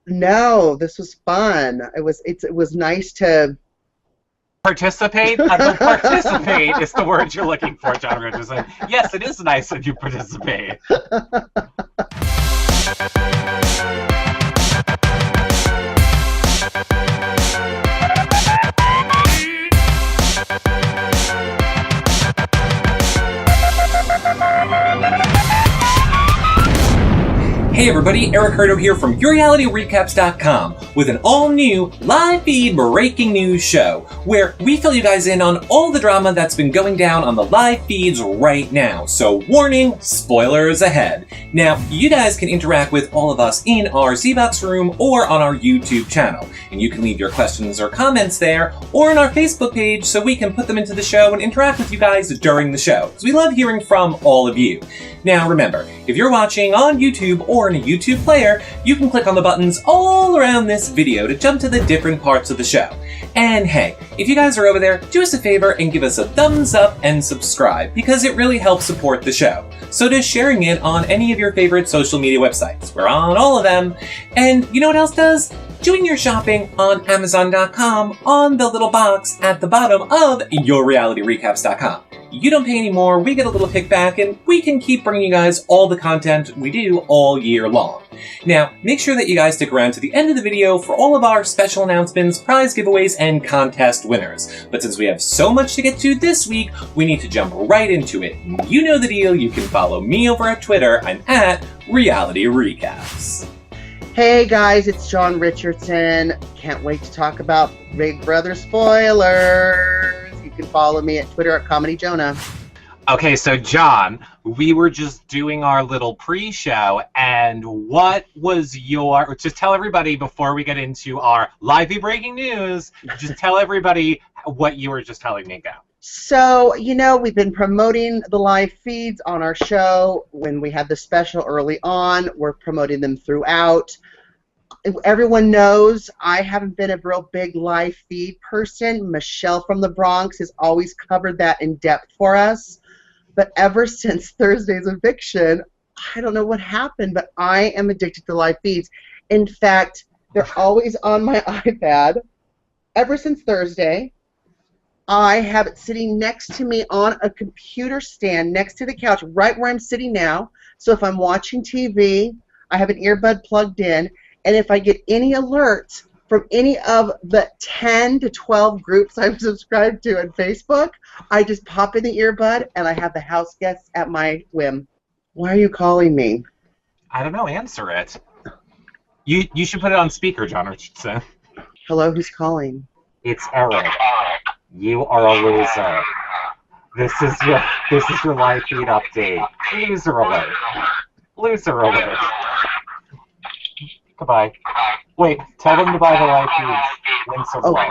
No, this was fun. It was nice to Participate? Participate is the word you're looking for, John Richardson. Yes, it is nice that you participate. Hey everybody, Eric Hurdo here from YourRealityRecaps.com with an all-new live feed breaking news show where we fill you guys in on all the drama that's been going down on the live feeds right now. So warning, spoilers ahead. Now, you guys can interact with all of us in our Z-Box room or on our YouTube channel. And you can leave your questions or comments there or on our Facebook page so we can put them into the show and interact with you guys during the show. Because we love hearing from all of you. Now remember, if you're watching on YouTube or in a YouTube player, you can click on the buttons all around this video to jump to the different parts of the show. And hey, if you guys are over there, do us a favor and give us a thumbs up and subscribe, because it really helps support the show. So does sharing it on any of your favorite social media websites. We're on all of them. And you know what else does? Doing your shopping on Amazon.com on the little box at the bottom of YourRealityRecaps.com. You don't pay any more, we get a little kickback, and we can keep bringing you guys all the content we do all year long. Now, make sure that you guys stick around to the end of the video for all of our special announcements, prize giveaways, and contest winners. But since we have so much to get to this week, we need to jump right into it. You know the deal, you can follow me over at Twitter. I'm at Reality Recaps. Hey guys, it's Jon Richardson. Can't wait to talk about Big Brother spoilers. You can follow me at Twitter at Comedy Jonah. Okay, so John, we were just doing our little pre-show, and what was your... Just tell everybody before we get into our live breaking news, just tell everybody what you were just telling me about. So, you know, we've been promoting the live feeds on our show. When we had the special early on, we're promoting them throughout. Everyone knows I haven't been a real big live feed person. Michelle from the Bronx has always covered that in depth for us. But ever since Thursday's eviction, I don't know what happened, but I am addicted to live feeds. In fact, they're always on my iPad. Ever since Thursday, I have it sitting next to me on a computer stand next to the couch, right where I'm sitting now. So if I'm watching TV, I have an earbud plugged in, and if I get any alerts from any of the 10 to 12 groups I'm subscribed to on Facebook, I just pop in the earbud, and I have the house guests at my whim. Why are you calling me? I don't know, answer it. You should put it on speaker, John Richardson. Hello, who's calling? It's Eric. You are a loser. This is your live feed update. Loser alert. Loser alert. Goodbye. Wait, tell them to buy the live feeds. Links are below.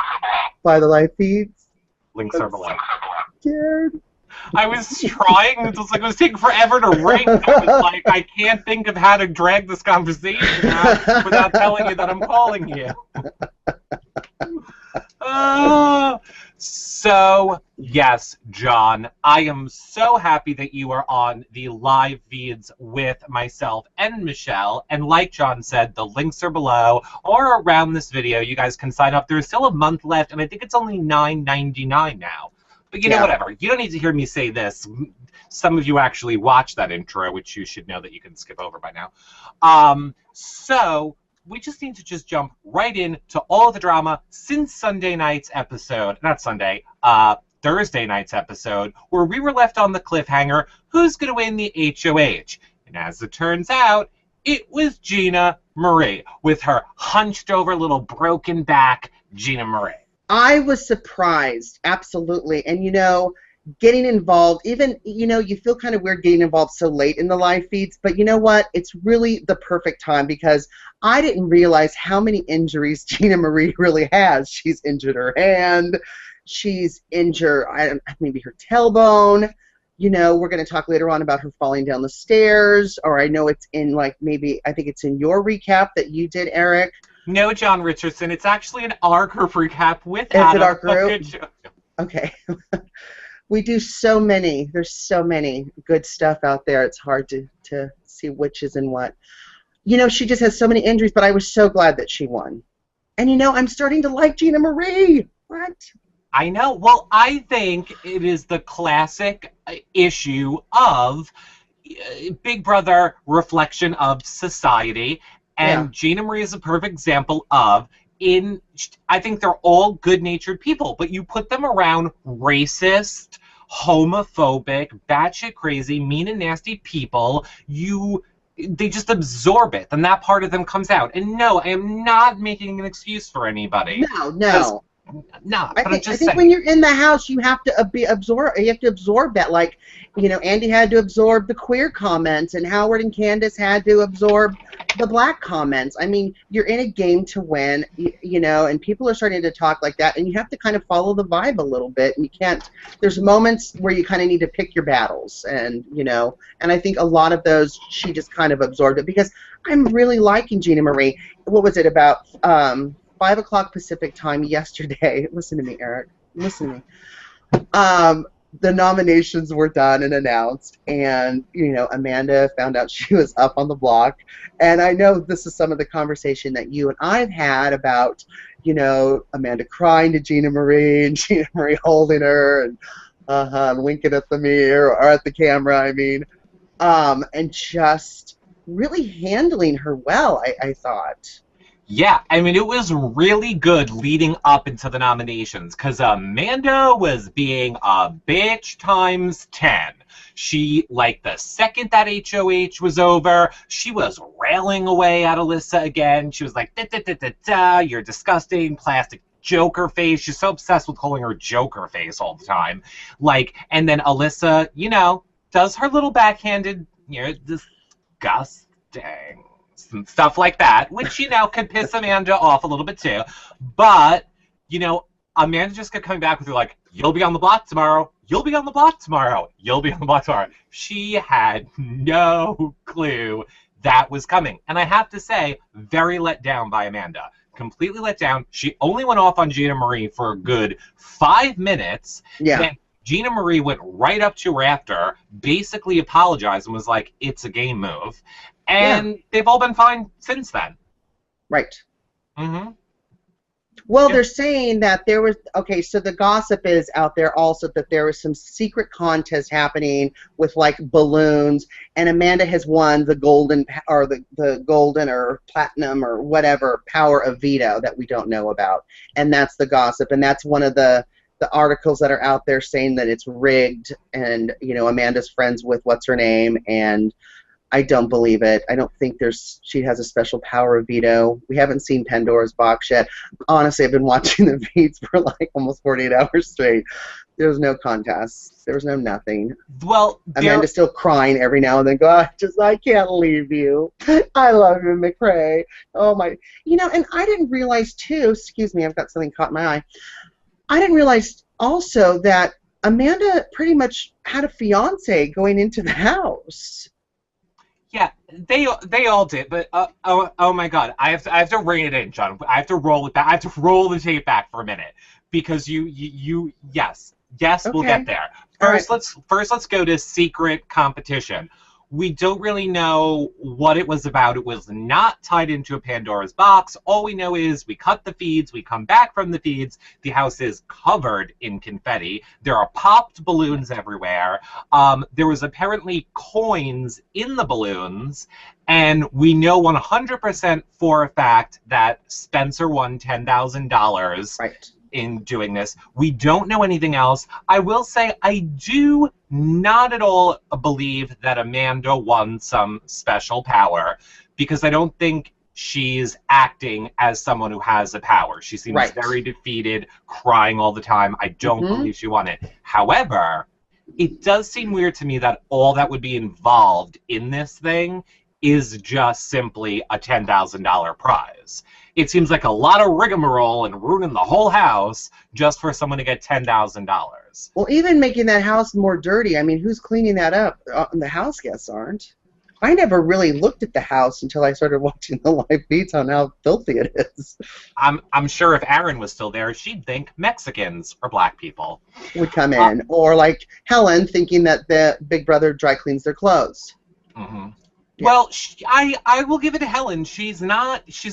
Buy the live feeds? Links are below. Scared. I was trying. It was taking forever to ring. I was like, I can't think of how to drag this conversation out without telling you that I'm calling you. So, yes, John, I am so happy that you are on the live feeds with myself and Michelle. And like John said, the links are below or around this video. You guys can sign up. There's still a month left, and I think it's only $9.99 now. But you know, whatever. You don't need to hear me say this. Some of you actually watched that intro, which you should know that you can skip over by now. So we just need to just jump right in to all of the drama since Sunday night's episode. Not Sunday, Thursday night's episode, where we were left on the cliffhanger, who's going to win the HOH? And as it turns out, it was Gina Marie, with her hunched over little broken back Gina Marie. I was surprised, absolutely. And, you know, getting involved, even, you know, you feel kind of weird getting involved so late in the live feeds, but you know what? It's really the perfect time, because I didn't realize how many injuries Gina Marie really has. She's injured her hand. She's injured maybe her tailbone. You know, we're going to talk later on about her falling down the stairs, or I know it's in, like, maybe, I think it's in your recap that you did, Eric. No, John Richardson. It's actually an our group recap with Is Adam. Is it our group? Okay. We do so many. There's so many good stuff out there. It's hard to see which is in what. you know, she just has so many injuries, but I was so glad that she won. And, you know, I'm starting to like Gina Marie. What? I know. Well, I think it is the classic issue of Big Brother reflection of society, and Gina Marie is a perfect example of I think they're all good-natured people, but you put them around racist, homophobic, batshit crazy, mean and nasty people, they just absorb it, and that part of them comes out. And no, I am not making an excuse for anybody. No. No, I think when you're in the house, you have to absorb. You have to absorb that. Like, you know, Andy had to absorb the queer comments, and Howard and Candace had to absorb the black comments. I mean, you're in a game to win, you know, and people are starting to talk like that, and you have to kind of follow the vibe a little bit. And you can't. There's moments where you kind of need to pick your battles, and you know, and I think a lot of those she just kind of absorbed it, because I'm really liking Gina Marie. What was it about? 5 o'clock Pacific time yesterday. Listen to me, Eric. Listen to me. The nominations were done and announced, and you know, Amanda found out she was up on the block. And I know this is some of the conversation that you and I've had about, you know, Amanda crying to Gina Marie and Gina Marie holding her and winking at the mirror or at the camera. I mean, and just really handling her well. I thought. Yeah, I mean, it was really good leading up into the nominations, because Amanda was being a bitch times 10. She, like, the second that HOH was over, she was railing away at Alyssa again. She was like, da-da-da-da-da, you're disgusting, plastic Joker face. She's so obsessed with calling her Joker face all the time. Like, and then Alyssa, you know, does her little backhanded, you know, disgusting and stuff like that, which, you know, could piss Amanda off a little bit too. But, you know, Amanda just kept coming back with her, like, you'll be on the block tomorrow. You'll be on the block tomorrow. You'll be on the block tomorrow. She had no clue that was coming. And I have to say, very let down by Amanda. Completely let down. She only went off on Gina Marie for a good 5 minutes. Yeah. Then Gina Marie went right up to her after, basically apologized and was like, it's a game move. And they've all been fine since then. Right. Mm-hmm. Well, they're saying that there was, okay, so the gossip is out there also that there was some secret contest happening with, like, balloons, and Amanda has won the golden, or the golden or platinum or whatever power of veto that we don't know about. And that's the gossip, and that's one of the articles that are out there saying that it's rigged, and, you know, Amanda's friends with what's-her-name, and I don't believe it. I don't think she has a special power of veto. We haven't seen Pandora's box yet. Honestly, I've been watching the feeds for like almost 48 hours straight. There was no contest. There was no nothing. Well, Amanda's still crying every now and then. I can't leave you. I love you, McRae. Oh my. You know, and I didn't realize too. Excuse me, I've got something caught in my eye. I didn't realize also that Amanda pretty much had a fiance going into the house. Yeah, they all did, but oh my God, I have to ring it in, John. I have to roll it back. I have to roll the tape back for a minute, because yes, okay. We'll get there. First, let's go to secret competition. We don't really know what it was about. It was not tied into a Pandora's box. All we know is we cut the feeds, we come back from the feeds, the house is covered in confetti. There are popped balloons everywhere. There was apparently coins in the balloons, and we know 100% for a fact that Spencer won $10,000. Right. In doing this. We don't know anything else. I will say I do not at all believe that Amanda won some special power, because I don't think she's acting as someone who has a power. She seems very defeated, crying all the time. I don't believe she won it. However, it does seem weird to me that all that would be involved in this thing is just simply a $10,000 prize. It seems like a lot of rigmarole and ruining the whole house just for someone to get $10,000. Well, even making that house more dirty. I mean, who's cleaning that up? The house guests aren't. I never really looked at the house until I started watching the live feeds on how filthy it is. I'm sure if Aaron was still there, she'd think Mexicans or black people would come in, or like Helen thinking that the Big Brother dry cleans their clothes. Mm-hmm. Yeah. Well, I will give it to Helen. She's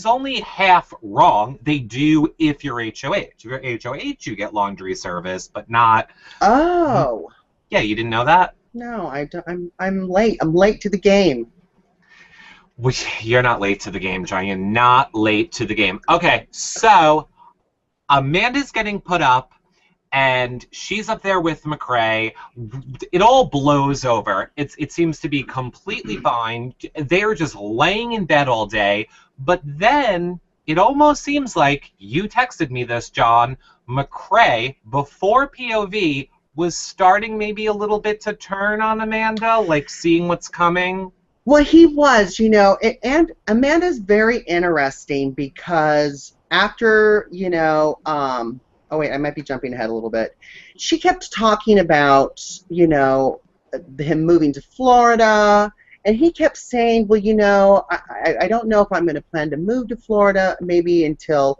only half wrong. They do if you're HOH. If you're HOH, you get laundry service, but not. Oh. Yeah, you didn't know that? No, I don't, I'm late. I'm late to the game. You're not late to the game, John. You're not late to the game. Okay, so Amanda's getting put up, and she's up there with McCrae. It all blows over. It seems to be completely fine. They're just laying in bed all day, but then it almost seems like, you texted me this, John, McCrae, before POV, was starting maybe a little bit to turn on Amanda, like seeing what's coming. Well, he was, and Amanda's very interesting because after, oh wait, I might be jumping ahead a little bit. She kept talking about, him moving to Florida, and he kept saying, well, I don't know if I'm going to plan to move to Florida maybe until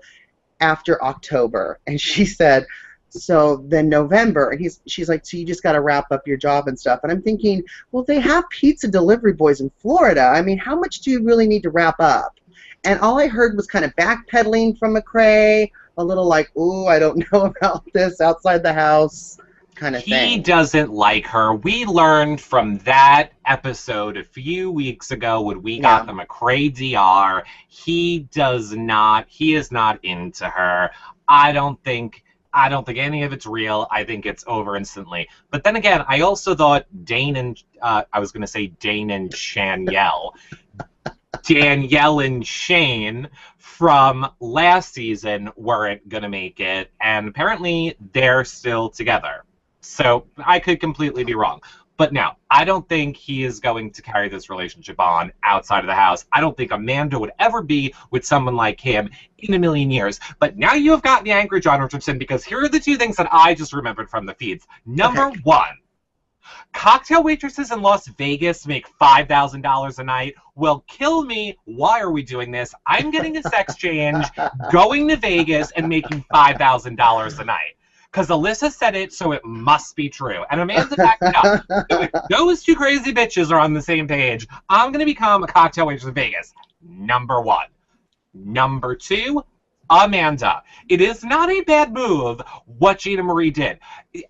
after October. And she said, so then November, and she's like, so you just got to wrap up your job and stuff. And I'm thinking, well, they have pizza delivery boys in Florida. I mean, how much do you really need to wrap up? And all I heard was kind of backpedaling from McCrae, a little like, ooh, I don't know about this outside the house kind of thing. He doesn't like her. We learned from that episode a few weeks ago when we got the McCrae DR. He is not into her. I don't think any of it's real. I think it's over instantly. But then again, I also thought Dane and Shanielle. Danielle and Shane from last season weren't going to make it, and apparently they're still together. So I could completely be wrong. But no, I don't think he is going to carry this relationship on outside of the house. I don't think Amanda would ever be with someone like him in a million years. But now you have gotten the angry John Richardson, because here are the two things that I just remembered from the feeds. Number one, cocktail waitresses in Las Vegas make $5,000 a night. Well, kill me. Why are we doing this? I'm getting a sex change, going to Vegas, and making $5,000 a night. Because Alyssa said it, so it must be true. And Amanda backed it up. If those two crazy bitches are on the same page, I'm going to become a cocktail waitress in Vegas. Number one. Number two, Amanda. It is not a bad move what Gina Marie did.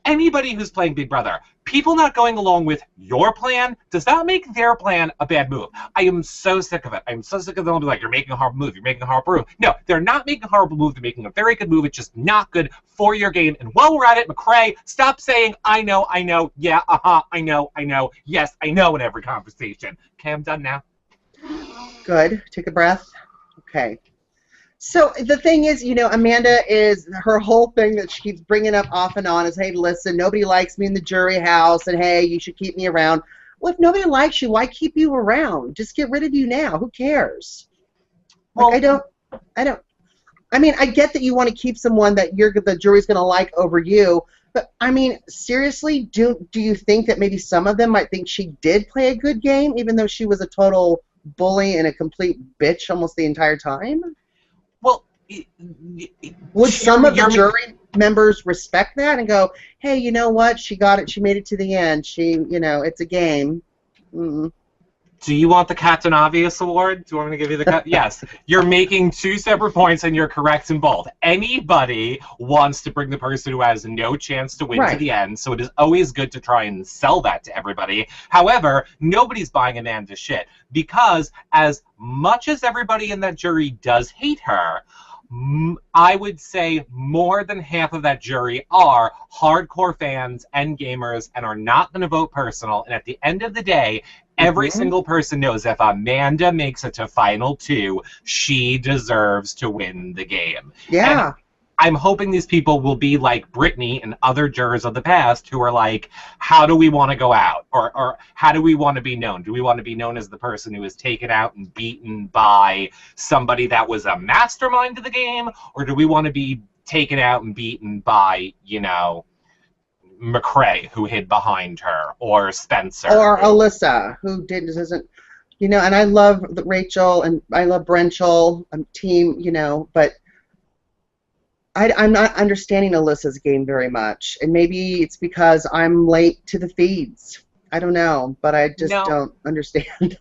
Anybody who's playing Big Brother, people not going along with your plan does not make their plan a bad move. I am so sick of it. I'm so sick of them being like, you're making a horrible move. You're making a horrible move. No, they're not making a horrible move. They're making a very good move. It's just not good for your game. And while we're at it, McCrae, stop saying, I know, yeah, I know, yes, I know in every conversation. Okay, I'm done now. Good. Take a breath. Okay. So the thing is, Amanda is, her whole thing that she keeps bringing up off and on is, hey, listen, nobody likes me in the jury house, and hey, you should keep me around. Well, if nobody likes you, why keep you around? Just get rid of you now. Who cares? Well, I mean, I get that you want to keep someone that the jury's going to like over you, but I mean, seriously, do you think that maybe some of them might think she did play a good game, even though she was a total bully and a complete bitch almost the entire time? Well, would some of the jury members respect that and go, hey, you know what? She got it. She made it to the end. It's a game. Mm. Do you want the Captain Obvious Award? Do you want me to give you the Yes. You're making two separate points, and you're correct in both. Anybody wants to bring the person who has no chance to win to the end, so it is always good to try and sell that to everybody. However, nobody's buying Amanda's shit, because as much as everybody in that jury does hate her, I would say more than half of that jury are hardcore fans and gamers and are not going to vote personal. And at the end of the day, every single person knows if Amanda makes it to Final 2, she deserves to win the game. Yeah. And I'm hoping these people will be like Brittany and other jurors of the past who are like, how do we want to go out? Or how do we want to be known? Do we want to be known as the person who was taken out and beaten by somebody that was a mastermind of the game? Or do we want to be taken out and beaten by, McCrae, who hid behind her, or Spencer? Or Alyssa, who doesn't, and I love Rachel and I love Brenchel, team, but I'm not understanding Alyssa's game very much, and maybe it's because I'm late to the feeds. I don't know, but I just don't understand.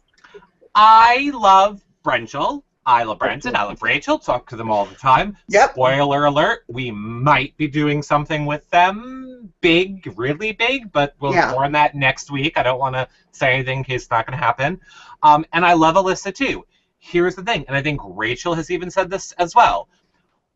I love Brenchel. I love Brenton. I love Rachel. Talk to them all the time. Yep. Spoiler alert, we might be doing something with them big, really big, but we'll more on that next week. I don't want to say anything in case it's not going to happen. And I love Alyssa, too. Here's the thing, and I think Rachel has even said this as well.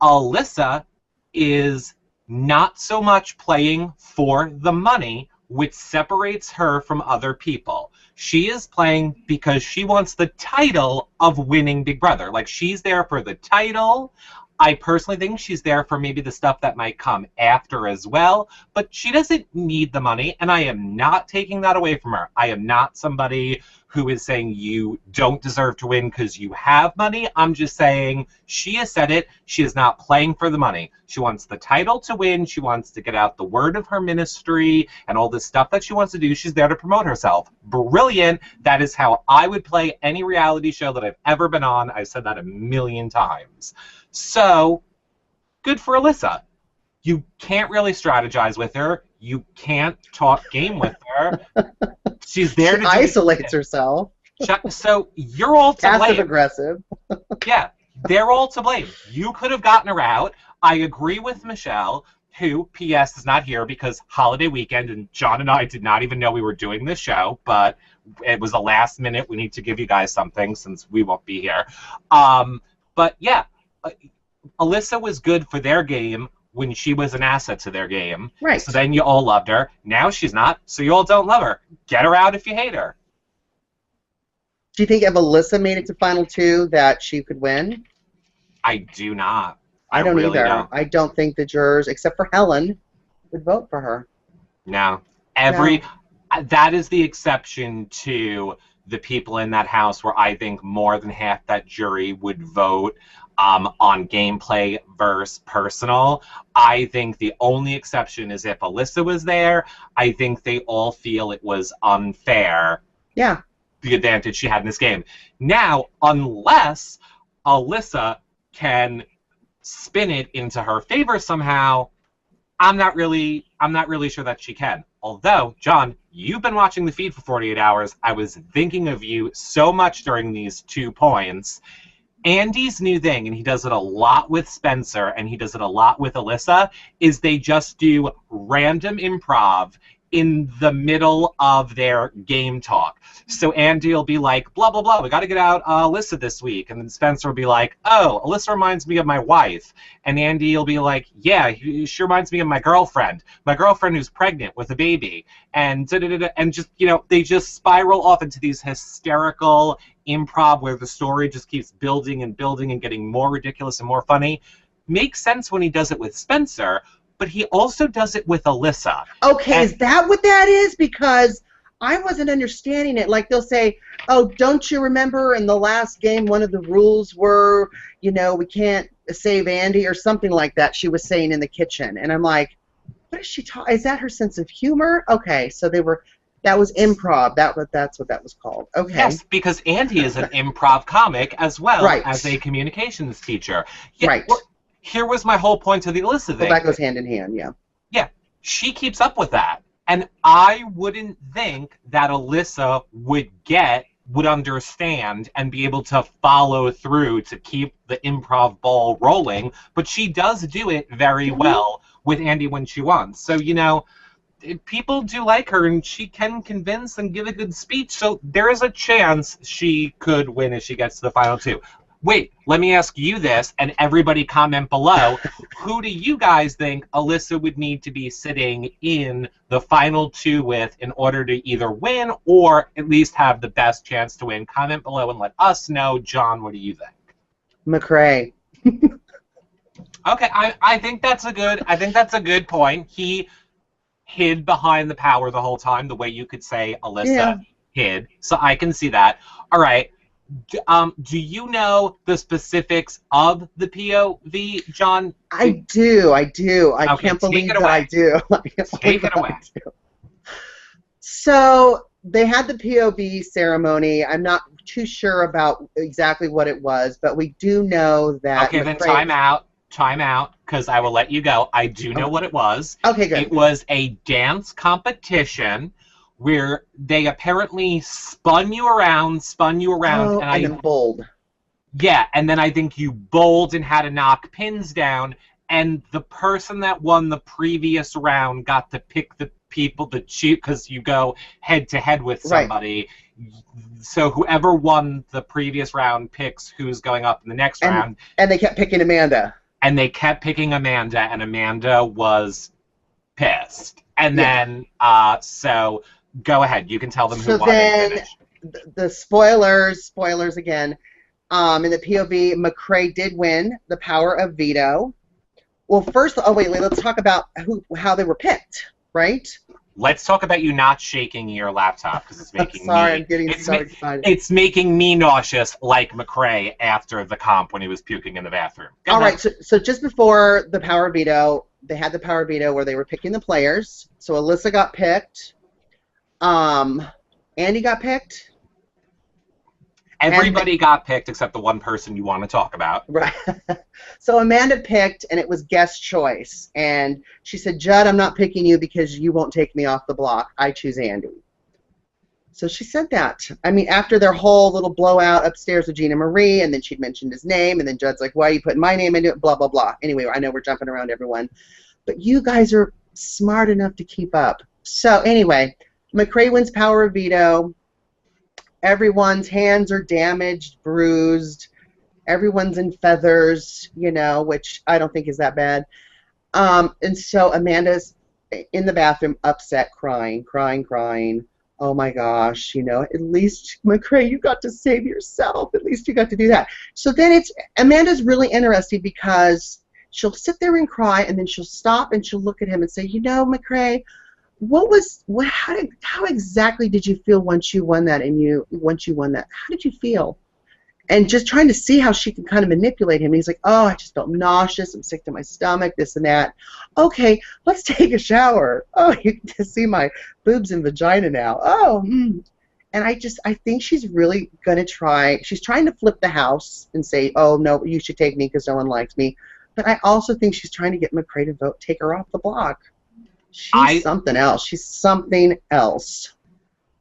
Alyssa is not so much playing for the money, which separates her from other people. She is playing because she wants the title of winning Big Brother. Like, she's there for the title. I personally think she's there for maybe the stuff that might come after as well, but she doesn't need the money, and I am not taking that away from her. I am not somebody who is saying you don't deserve to win because you have money. I'm just saying she has said it. She is not playing for the money. She wants the title to win. She wants to get out the word of her ministry and all this stuff that she wants to do. She's there to promote herself. Brilliant. That is how I would play any reality show that I've ever been on. I've said that a million times. So, good for Alyssa. You can't really strategize with her. You can't talk game with her. She's there to isolates herself. So you're all to blame. Passive-aggressive. Yeah, they're all to blame. You could have gotten her out. I agree with Michelle, who, P.S., is not here because holiday weekend, and Jon and I did not even know we were doing this show, but it was the last minute. We need to give you guys something since we won't be here. But yeah, Alyssa was good for their game when she was an asset to their game. Right. So then you all loved her. Now she's not, so you all don't love her. Get her out if you hate her. Do you think if Alyssa made it to Final Two that she could win? I do not. I don't really either. Don't. I don't think the jurors, except for Helen, would vote for her. No. That is the exception to the people in that house where I think more than half that jury would vote on gameplay versus personal. I think the only exception is if Alyssa was there. I think they all feel it was unfair. Yeah. The advantage she had in this game. Now, unless Alyssa can spin it into her favor somehow, I'm not really sure that she can. Although, Jon, you've been watching the feed for 48 hours. I was thinking of you so much during these 2 points. Andy's new thing, and he does it a lot with Spencer, and he does it a lot with Alyssa, is they just do random improv in the middle of their game talk. So Andy will be like, blah, blah, blah, we got to get out Alyssa this week. And then Spencer will be like, oh, Alyssa reminds me of my wife. And Andy will be like, yeah, she reminds me of my girlfriend who's pregnant with a baby. And and just, they just spiral off into these hysterical improv where the story just keeps building and building and getting more ridiculous and more funny. Makes sense when he does it with Spencer, but he also does it with Alyssa. Okay, is that what that is? Because I wasn't understanding it. Like, they'll say, oh, don't you remember in the last game one of the rules were, we can't save Andy or something like that she was saying in the kitchen. And I'm like, what is she talking? Is that her sense of humor? Okay, so that was improv. That's what that was called. Okay. Yes, because Andy is an improv comic as well as a communications teacher. Yeah, right. Here was my whole point to the Alyssa thing. Well, that goes hand in hand, yeah. Yeah, she keeps up with that. And I wouldn't think that Alyssa would understand and be able to follow through to keep the improv ball rolling, but she does do it very well with Andy when she wants. So, people do like her, and she can convince and give a good speech, so there is a chance she could win if she gets to the final 2. Wait, let me ask you this, and everybody comment below. Who do you guys think Alyssa would need to be sitting in the final 2 with in order to either win or at least have the best chance to win? Comment below and let us know. Jon, what do you think? McRae. Okay, I think that's a good point. He hid behind the power the whole time, the way you could say Alyssa hid. So I can see that. All right. Do you know the specifics of the POV, Jon? I do. I can't believe that I do. Take it away. So they had the POV ceremony. I'm not too sure about exactly what it was, but we do know that... Okay, then time out, because I will let you go. I do know what it was. Okay, good. It was a dance competition where they apparently spun you around, Oh, and then bold. yeah, and then I think you bowled and had to knock pins down, and the person that won the previous round got to pick the people to choose, because you go head to head with somebody. Right. So whoever won the previous round picks who's going up in the next round. And they kept picking Amanda. And they kept picking Amanda, and Amanda was pissed. And then, so go ahead. You can tell them who won and finish. The spoilers again. In the POV, McCrae did win the power of veto. Well, first, let's talk about how they were picked, right? Let's talk about you not shaking your laptop, because it's making I'm getting so excited. It's making me nauseous, like McCrae after the comp when he was puking in the bathroom. All right, so just before the power veto, they had the power veto where they were picking the players. So Alyssa got picked. Andy got picked. Everybody got picked except the one person you want to talk about. Right. So Amanda picked, and it was guest choice. And she said, Judd, I'm not picking you because you won't take me off the block. I choose Andy. So she said that. I mean, after their whole little blowout upstairs with Gina Marie, and then she'd mentioned his name, and then Judd's like, why are you putting my name into it? Blah, blah, blah. Anyway, I know we're jumping around everyone. But you guys are smart enough to keep up. So anyway, McCrae wins power of veto. Everyone's hands are damaged, bruised. Everyone's in feathers, which I don't think is that bad. And so Amanda's in the bathroom, upset, crying. Oh my gosh, at least, McCrae, you got to save yourself. At least you got to do that. So then Amanda's really interesting because she'll sit there and cry, and then she'll stop and she'll look at him and say, McCrae, how exactly did you feel once you won that? How did you feel? And just trying to see how she can kind of manipulate him. He's like, oh, I just felt nauseous. I'm sick to my stomach, this and that. Okay, let's take a shower. Oh, you can see my boobs and vagina now. Oh, And I think she's really going to try. She's trying to flip the house and say, oh, no, you should take me because no one likes me. But I also think she's trying to get McCrae to take her off the block. She's something else. She's something else.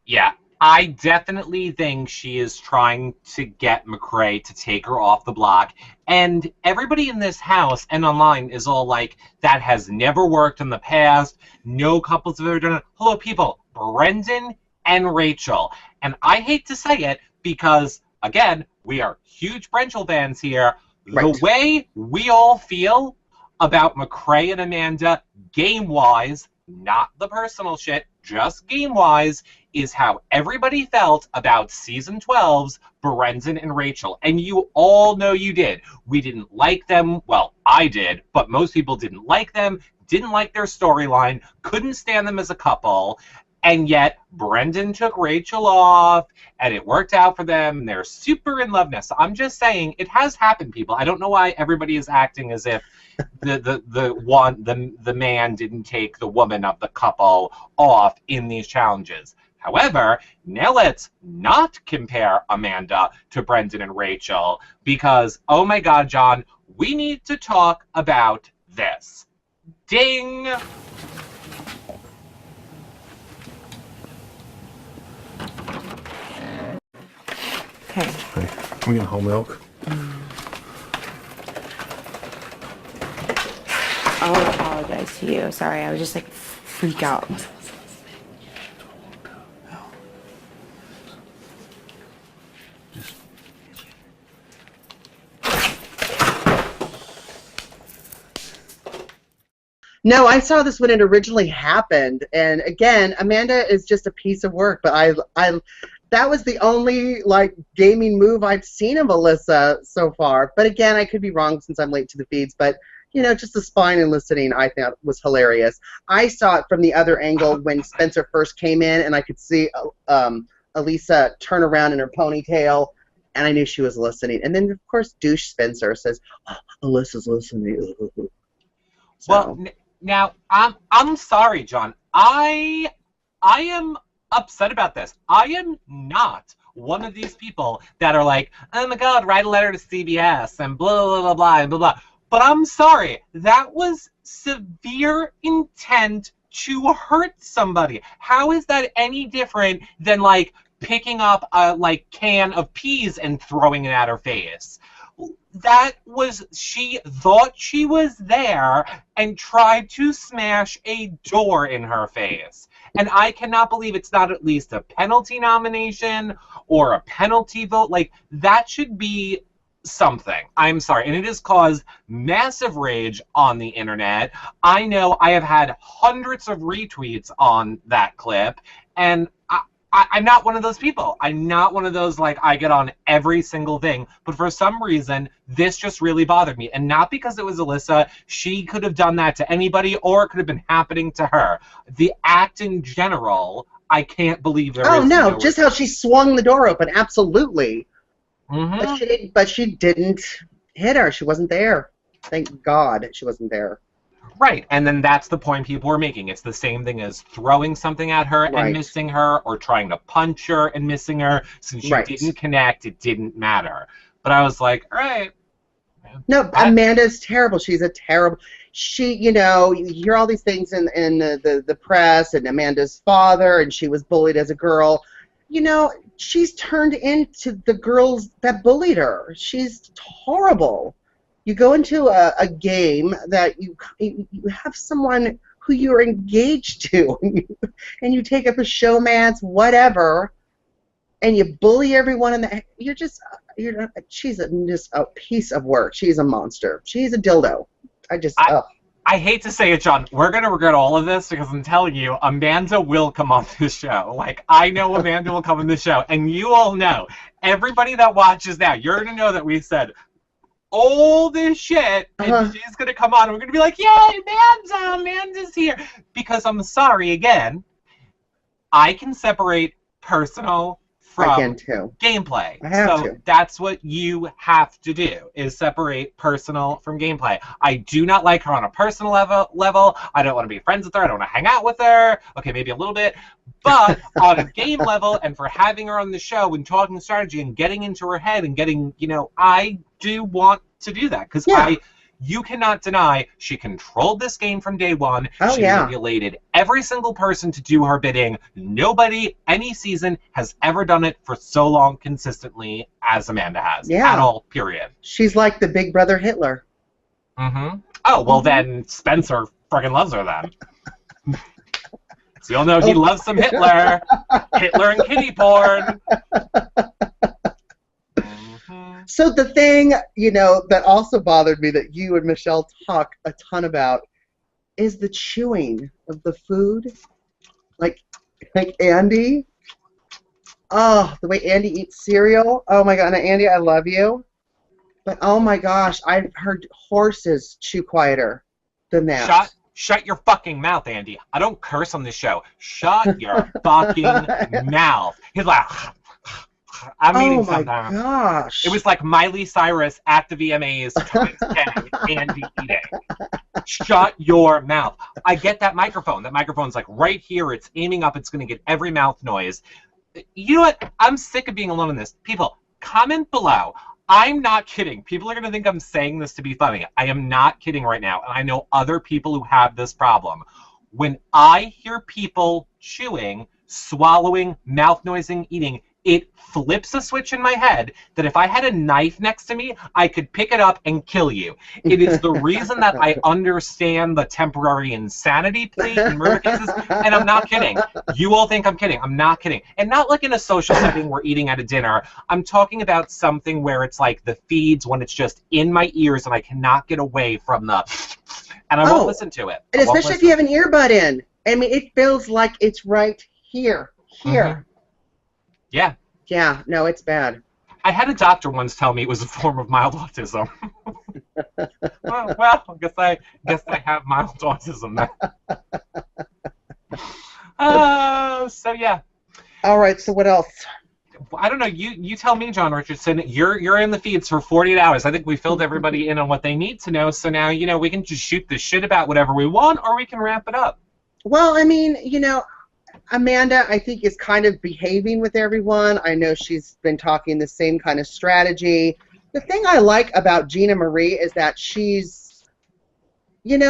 Yeah, I definitely think she is trying to get McCrae to take her off the block. And everybody in this house and online is all like, that has never worked in the past. No couples have ever done it. Hello, people. Brendan and Rachel. And I hate to say it because, again, we are huge Brenchel fans here. Right. The way we all feel about McCrae and Amanda, game-wise, not the personal shit, just game-wise, is how everybody felt about Season 12's Brendan and Rachel. And you all know you did. We didn't like them. Well, I did, but most people didn't like them, didn't like their storyline, couldn't stand them as a couple. And yet, Brendan took Rachel off, and it worked out for them, and they're super in love now. So I'm just saying, it has happened, people. I don't know why everybody is acting as if the man didn't take the woman of the couple off in these challenges. However, now let's not compare Amanda to Brendan and Rachel, because, oh my God, John, we need to talk about this. Ding! Okay. Hey, we getting whole milk? I'll apologize to you. Sorry, I was just like freak out. No, I saw this when it originally happened, and again, Amanda is just a piece of work. But I that was the only gaming move I've seen of Alyssa so far. But again, I could be wrong since I'm late to the feeds. But just the spine and listening, I thought was hilarious. I saw it from the other angle when Spencer first came in, and I could see Elisa turn around in her ponytail, and I knew she was listening. And then of course, douche Spencer says, oh, "Alyssa's listening." So. Well. Now, I'm sorry, John. I am upset about this. I am not one of these people that are like, oh my God, write a letter to CBS and blah, blah, blah, blah, blah, blah. But I'm sorry. That was severe intent to hurt somebody. How is that any different than, like, picking up a, like, can of peas and throwing it at her face? That was, she thought she was there and tried to smash a door in her face. And I cannot believe it's not at least a penalty nomination or a penalty vote. Like, that should be something. I'm sorry. And it has caused massive rage on the internet. I know I have had hundreds of retweets on that clip, and I'm not one of those people. I'm not one of those, like, I get on every single thing. But for some reason, this just really bothered me. And not because it was Alyssa. She could have done that to anybody, or it could have been happening to her. The act in general, I can't believe there is. Oh, no, just how she swung the door open. Absolutely. Mm-hmm. But she didn't hit her. She wasn't there. Thank God she wasn't there. Right, and then that's the point people were making. It's the same thing as throwing something at her and missing her, or trying to punch her and missing her. Since you didn't connect, it didn't matter. But I was like, all right. No, Amanda's terrible. She's a terrible... She, you know, you hear all these things in the press, and Amanda's father, and she was bullied as a girl. You know, she's turned into the girls that bullied her. She's horrible. You go into a game that you have someone who you're engaged to, and you take up a showman's whatever, and you bully everyone, and she's just a piece of work. She's a monster. She's a dildo. I hate to say it, John. We're going to regret all of this, because I'm telling you, Amanda will come on this show. Like, I know Amanda will come on the show, and you all know. Everybody that watches now, you're going to know that we said all this shit, and she's going to come on, and we're going to be like, yay, Amanda's here. Because I'm sorry, again, I can separate personal from gameplay. I have to. That's what you have to do, is separate personal from gameplay. I do not like her on a personal level. I don't want to be friends with her. I don't want to hang out with her. Okay, maybe a little bit. But on a game level, and for having her on the show and talking strategy and getting into her head and getting, you know, I do want to do that. Because you cannot deny she controlled this game from day one. She manipulated every single person to do her bidding. Nobody, any season, has ever done it for so long consistently as Amanda has. At all, period. She's like the big brother Hitler. Mm-hmm. Oh, well then Spencer friggin' loves her then. So you'll know he loves some Hitler. Hitler and kitty porn. So the thing, you know, that also bothered me that you and Michelle talk a ton about is the chewing of the food. Like Andy. Oh, the way Andy eats cereal. Oh my God, now, Andy, I love you. But oh my gosh, I've heard horses chew quieter than that. Shut your fucking mouth, Andy. I don't curse on this show. Shut your fucking mouth. He's like... I'm eating something. Oh my gosh. It was like Miley Cyrus at the VMAs times 10, Andy eating. Shut your mouth. I get that microphone. That microphone's like right here. It's aiming up. It's going to get every mouth noise. You know what? I'm sick of being alone in this. People, comment below. I'm not kidding. People are going to think I'm saying this to be funny. I am not kidding right now. And I know other people who have this problem. When I hear people chewing, swallowing, mouth noising, eating, it flips a switch in my head that if I had a knife next to me, I could pick it up and kill you. It is the reason that I understand the temporary insanity plea in murder cases, and I'm not kidding. You all think I'm kidding. I'm not kidding. And not like in a social setting we're eating at a dinner. I'm talking about something where it's like the feeds when it's just in my ears and I cannot get away from the... And I won't listen to it. And especially if you have an earbud in. I mean, it feels like it's right here. Mm-hmm. Yeah. Yeah, no, it's bad. I had a doctor once tell me it was a form of mild autism. well, I guess I have mild autism then. So yeah. All right, so what else? I don't know. You tell me, John Richardson. You're in the feeds for 48 hours. I think we filled everybody in on what they need to know. So now, you know, we can just shoot the shit about whatever we want, or we can wrap it up. Well, I mean, you know, Amanda, I think, is kind of behaving with everyone. I know she's been talking the same kind of strategy. The thing I like about Gina Marie is that she's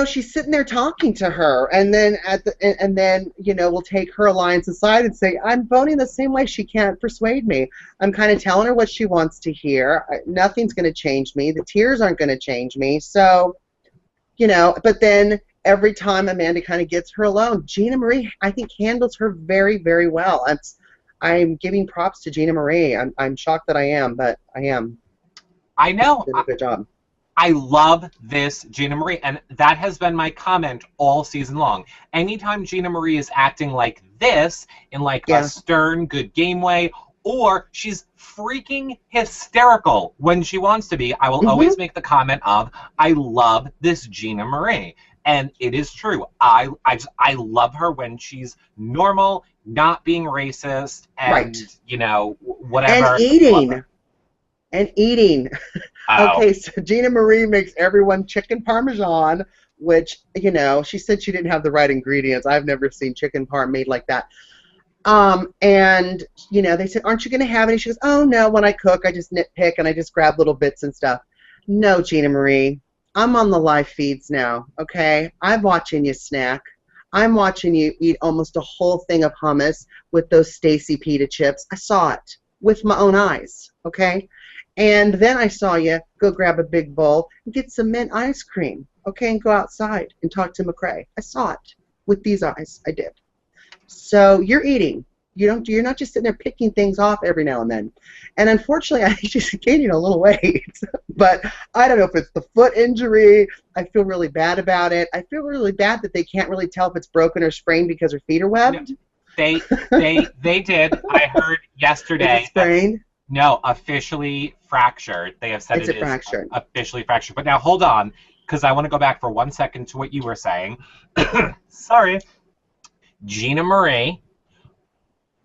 she's sitting there talking to her, and then we'll take her alliance aside and say, I'm voting the same way. She can't persuade me. I'm kind of telling her what she wants to hear. Nothing's going to change me. The tears aren't going to change me. So, but then every time Amanda kind of gets her alone, Gina Marie, I think, handles her very, very well. I'm giving props to Gina Marie. I'm shocked that I am, but I am. I know. Did a good job. I love this Gina Marie, and that has been my comment all season long. Anytime Gina Marie is acting like this, in like a stern, good game way, or she's freaking hysterical when she wants to be, I will always make the comment of, I love this Gina Marie. And it is true. I love her when she's normal, not being racist, and, whatever. And eating. Oh. Okay, so Gina Marie makes everyone chicken parmesan, which, she said she didn't have the right ingredients. I've never seen chicken parm made like that. And, they said, aren't you going to have any? She goes, oh, no, when I cook, I just nitpick and I just grab little bits and stuff. No, Gina Marie, I'm on the live feeds now, okay? I'm watching you snack. I'm watching you eat almost a whole thing of hummus with those Stacy pita chips. I saw it with my own eyes, okay? And then I saw you go grab a big bowl and get some mint ice cream, okay, and go outside and talk to McCrae. I saw it with these eyes. I did. So you're eating. You're not just sitting there picking things off every now and then. And unfortunately, I just gained a little weight. But I don't know if it's the foot injury. I feel really bad about it. I feel really bad that they can't really tell if it's broken or sprained because her feet are webbed. No, they did. I heard yesterday. Is it sprained? No, officially fractured. They have said it's it is fractured. Officially fractured. But now hold on, because I want to go back for 1 second to what you were saying. Sorry. Gina Marie,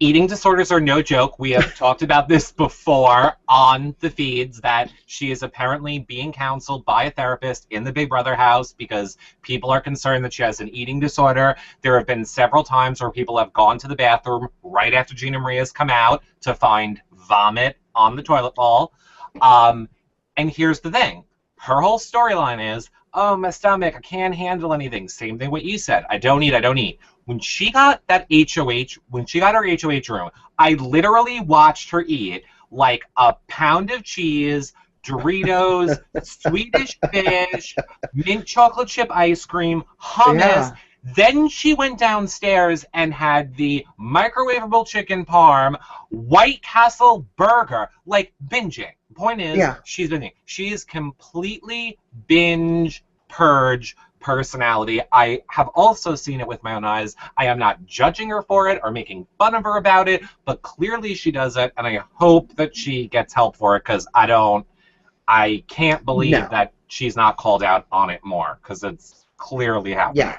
eating disorders are no joke. We have talked about this before on the feeds, that she is apparently being counseled by a therapist in the Big Brother house because people are concerned that she has an eating disorder. There have been several times where people have gone to the bathroom right after Gina Marie has come out to find vomit on the toilet bowl. And here's the thing. Her whole storyline is, oh, my stomach, I can't handle anything. Same thing what you said. I don't eat. When she got that HOH, when she got her HOH room, I literally watched her eat like a pound of cheese, Doritos, Swedish fish, mint chocolate chip ice cream, hummus. Yeah. Then she went downstairs and had the microwavable chicken parm, White Castle burger, like binging. Point is, she's binging. She is completely binge purge personality. I have also seen it with my own eyes. I am not judging her for it or making fun of her about it, but clearly she does it, and I hope that she gets help for it, because I can't believe that she's not called out on it more, because it's clearly happening. Yeah.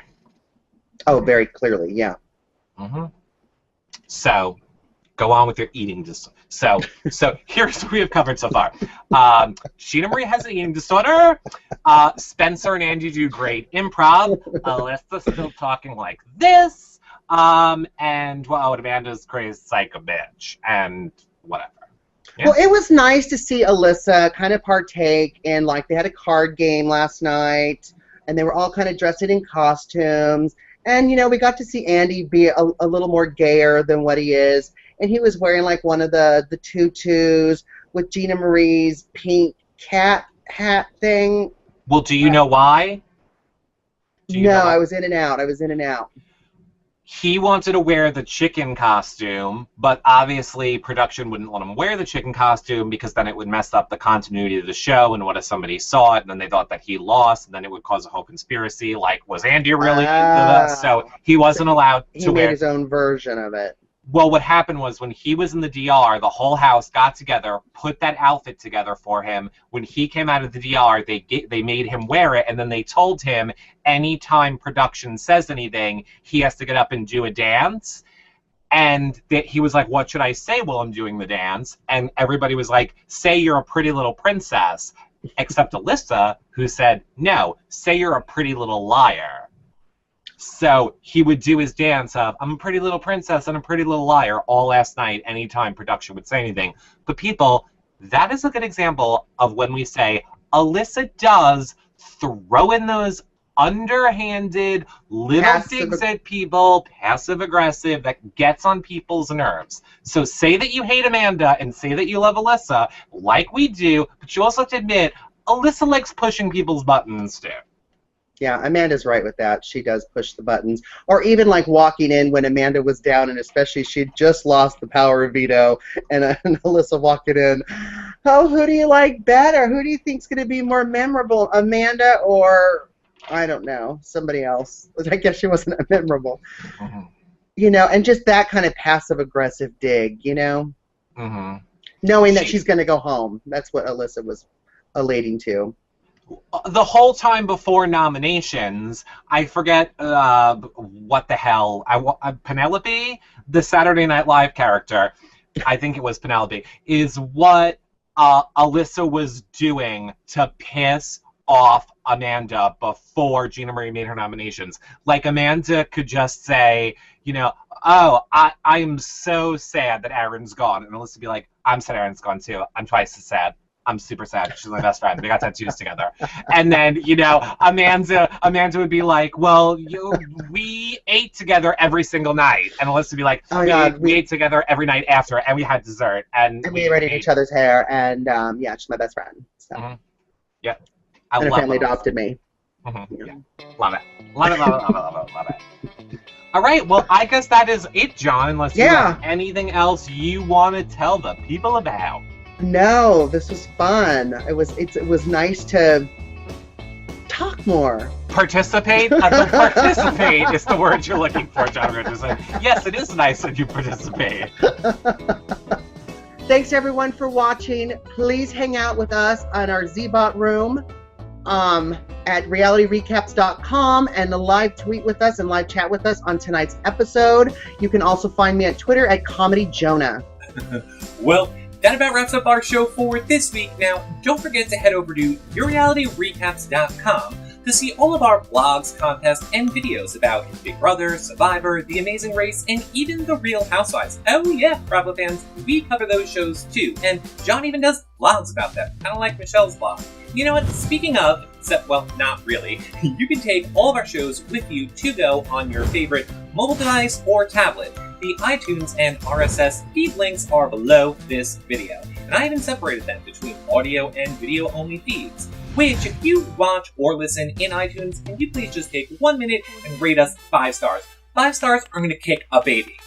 Oh, very clearly, yeah. Mm-hmm. So, go on with your eating disorder. So here's what we have covered so far. Gina Marie has an eating disorder. Spencer and Andy do great improv. Alyssa's still talking like this. And Amanda's crazy psycho bitch and whatever. Yeah. Well, it was nice to see Alyssa kind of partake in, like, they had a card game last night, and they were all kind of dressed in costumes. And, we got to see Andy be a little more gayer than what he is. And he was wearing, like, one of the tutus with Gina Marie's pink cat hat thing. Well, do you know why? I was in and out. He wanted to wear the chicken costume, but obviously production wouldn't let him wear the chicken costume because then it would mess up the continuity of the show, and what if somebody saw it and then they thought that he lost, and then it would cause a whole conspiracy, like, was Andy really into this? So he wasn't allowed to wear... He made his own version of it. Well, what happened was when he was in the DR, the whole house got together, put that outfit together for him. When he came out of the DR, they made him wear it, and then they told him anytime production says anything, he has to get up and do a dance. And he was like, what should I say while I'm doing the dance? And everybody was like, say you're a pretty little princess, except Alyssa, who said, no, say you're a pretty little liar. So he would do his dance of, I'm a pretty little princess and a pretty little liar, all last night, anytime production would say anything. But people, that is a good example of when we say, Alyssa does throw in those underhanded little digs at people, passive-aggressive, that gets on people's nerves. So say that you hate Amanda and say that you love Alyssa, like we do, but you also have to admit, Alyssa likes pushing people's buttons, too. Yeah, Amanda's right with that. She does push the buttons. Or even like walking in when Amanda was down, and especially she'd just lost the power of veto, and Alyssa walking in, oh, who do you like better? Who do you think's going to be more memorable, Amanda or, I don't know, somebody else? I guess she wasn't memorable. Mm-hmm. You know, and just that kind of passive-aggressive dig, you know? Mm-hmm. Knowing that she's going to go home. That's what Alyssa was elating to. The whole time before nominations, I forget what the hell. Penelope, the Saturday Night Live character, I think it was Penelope, is what Alyssa was doing to piss off Amanda before Gina Marie made her nominations. Like, Amanda could just say, you know, oh, I'm so sad that Aaron's gone. And Alyssa would be like, I'm sad Aaron's gone too. I'm twice as sad. I'm super sad. She's my best friend. We got tattoos together. And then, you know, Amanda would be like, well, we ate together every single night. And Alyssa would be like, oh, we ate together every night after, and we had dessert. And we braided each other's hair, and yeah, she's my best friend. So. Mm-hmm. Yeah. And her family adopted me. Mm-hmm. Yeah. Love it. Love it, love it, love it, love it, love it. All right, well, I guess that is it, John, unless you have anything else you want to tell the people about. No, this was fun. It was nice to talk more. Participate? Participate is the word you're looking for, John Richardson. Yes, it is nice that you participate. Thanks, everyone, for watching. Please hang out with us on our Zbot room at realityrecaps.com and live tweet with us and live chat with us on tonight's episode. You can also find me at Twitter at ComedyJonah. Well, that about wraps up our show for this week. Now, don't forget to head over to yourrealityrecaps.com to see all of our blogs, contests, and videos about Big Brother, Survivor, The Amazing Race, and even The Real Housewives. Oh yeah, Bravo fans, we cover those shows too, and John even does vlogs about them, kind of like Michelle's vlog. You know what, speaking of, except, well, not really, you can take all of our shows with you to go on your favorite mobile device or tablet. The iTunes and RSS feed links are below this video, and I even separated them between audio and video only feeds, which if you watch or listen in iTunes, can you please just take 1 minute and rate us 5 stars. 5 stars are going to kick a baby.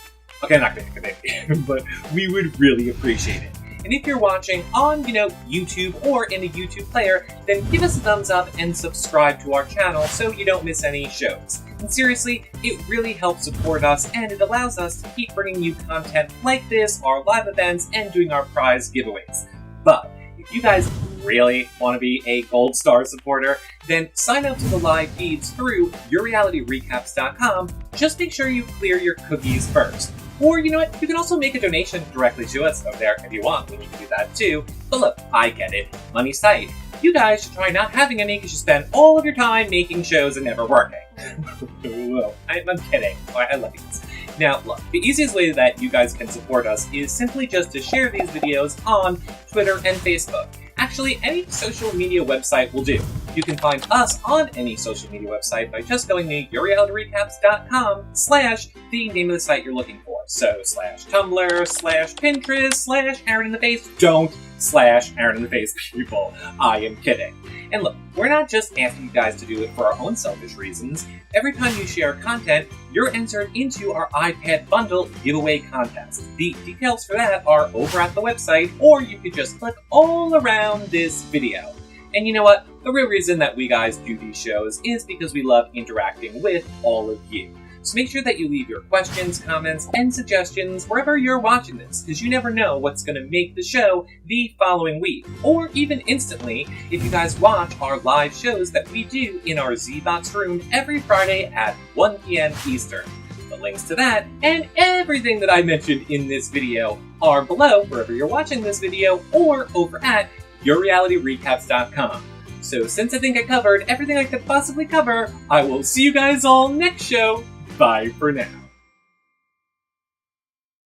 Okay, I'm not going to kick a baby, but we would really appreciate it. And if you're watching on, YouTube or in a YouTube player, then give us a thumbs up and subscribe to our channel so you don't miss any shows. And seriously, it really helps support us, and it allows us to keep bringing you content like this, our live events, and doing our prize giveaways. But if you guys really want to be a Gold Star supporter, then sign up to the live feeds through yourrealityrecaps.com. Just make sure you clear your cookies first. Or, you know what, you can also make a donation directly to us over there if you want. We can do that too. But look, I get it. Money's tight. You guys should try not having any because you spend all of your time making shows and never working. Well, I'm kidding. I love you guys. Now, look, the easiest way that you guys can support us is simply just to share these videos on Twitter and Facebook. Actually, any social media website will do. You can find us on any social media website by just going to yourrealityrecaps.com / the name of the site you're looking for. So /Tumblr, /Pinterest, /Aaron in the Face. Don't /Aaron in the Face, people. I am kidding. And look, we're not just asking you guys to do it for our own selfish reasons. Every time you share content, you're entered into our iPad bundle giveaway contest. The details for that are over at the website, or you could just click all around this video. And you know what? The real reason that we guys do these shows is because we love interacting with all of you. So make sure that you leave your questions, comments, and suggestions wherever you're watching this, because you never know what's going to make the show the following week, or even instantly if you guys watch our live shows that we do in our Zbox room every Friday at 1 p.m. Eastern. The links to that and everything that I mentioned in this video are below wherever you're watching this video or over at yourrealityrecaps.com. So since I think I covered everything I could possibly cover, I will see you guys all next show. Bye for now.